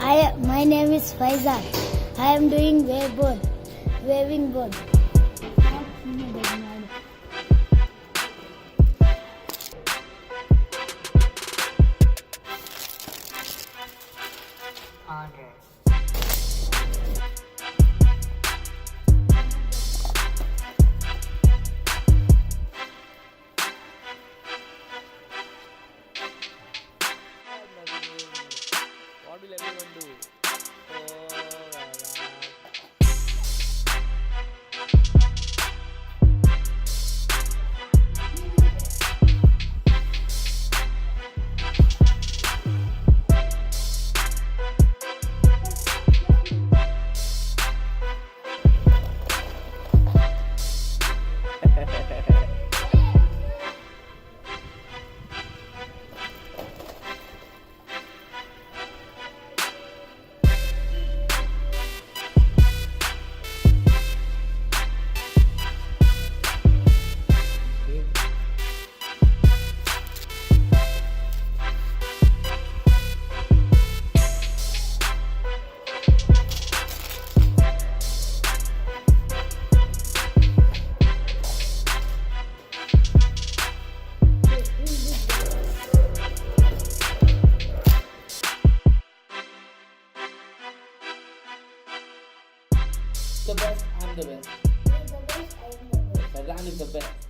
My name is Faizan. I am doing waving board. What will everyone do? The best, I'm the best. Faizan is the best.